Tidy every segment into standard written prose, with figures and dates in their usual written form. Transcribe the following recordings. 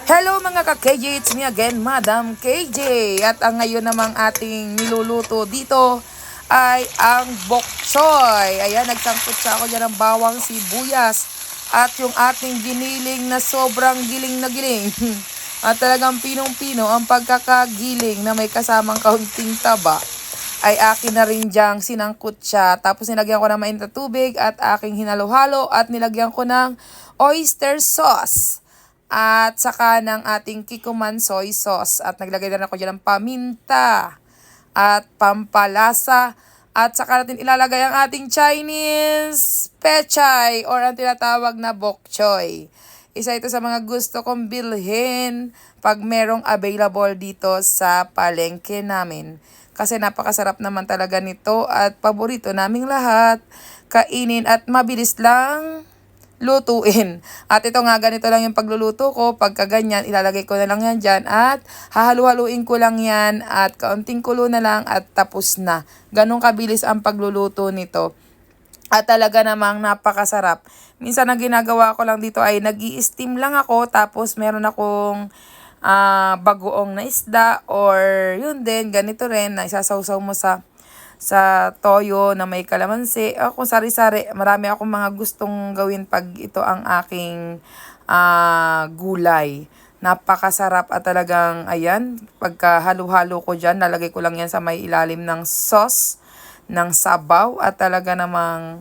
Hello mga ka-KJ, it's me again, Madam KJ. At ang ngayon namang ating niluluto dito ay ang bok choy. Ayan, nagsangkot siya ako dyan ng bawang sibuyas. At yung ating giniling na sobrang giling na giling. At talagang pinong-pino ang pagkakagiling na may kasamang kaunting taba. Ay akin na rin dyang sinangkot siya. Tapos nilagyan ko ng mainit na tubig at aking hinalo-halo at nilagyan ko ng oyster sauce. At saka ng ating Kikkoman soy sauce. At naglagay na ako dyan ng paminta at pampalasa. At saka natin ilalagay ang ating Chinese pechay or ang tinatawag na bok choy. Isa ito sa mga gusto kong bilhin pag merong available dito sa palengke namin. Kasi napakasarap naman talaga nito at paborito naming lahat. Kainin at mabilis lang lutuin. At ito nga, ganito lang yung pagluluto ko. Pagka ganyan, ilalagay ko na lang yan dyan at hahalu-haluin ko lang yan at kaunting kulo na lang at tapos na. Ganong kabilis ang pagluluto nito. At talaga namang napakasarap. Minsan ang ginagawa ko lang dito ay nag-i-steam lang ako tapos meron akong bagoong na isda or yun din, ganito rin na isasawsaw mo sa toyo na may kalamansi. Kung sari-sari, marami akong mga gustong gawin pag ito ang aking gulay. Napakasarap at talagang, ayan, pagka halo-halo ko dyan, nalagay ko lang yan sa may ilalim ng sauce, ng sabaw at talaga namang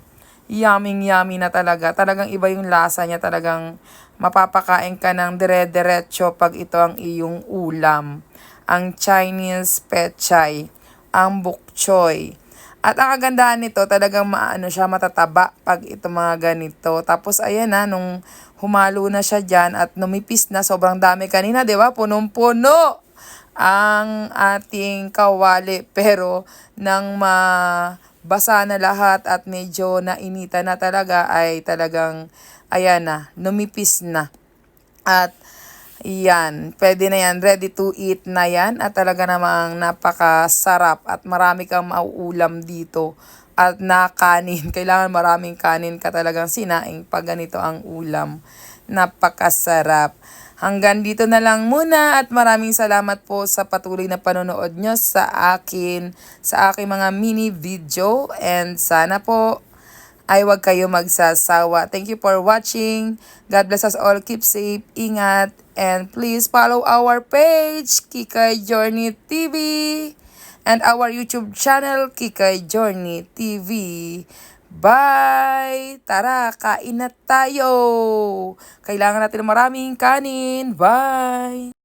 yummy na talaga. Talagang iba yung lasa niya, talagang mapapakain ka ng dire-diretso pag ito ang iyong ulam. Ang Chinese pechay, ang bok choy. At ang kagandahan nito, talagang maano siya, matataba pag ito mga ganito. Tapos ayan na, nung humalo na siya dyan at numipis na, sobrang dami kanina, di ba? Punong-puno ang ating kawali. Pero nang mabasa na lahat at medyo nainita na talaga, ay talagang, ayan na, numipis na. At yan, pwede na yan, ready to eat na yan at talaga namang napakasarap at marami kang mauulam dito at na kanin. Kailangan maraming kanin ka talagang sinaing pag ganito ang ulam. Napakasarap. Hanggang dito na lang muna at maraming salamat po sa patuloy na panonood nyo sa akin, sa aking mga mini video and sana po ay huwag kayo magsasawa. Thank you for watching. God bless us all. Keep safe, ingat, and please follow our page, Kikay Journey TV, and our YouTube channel, Kikay Journey TV. Bye! Tara, kain na tayo! Kailangan natin maraming kanin. Bye!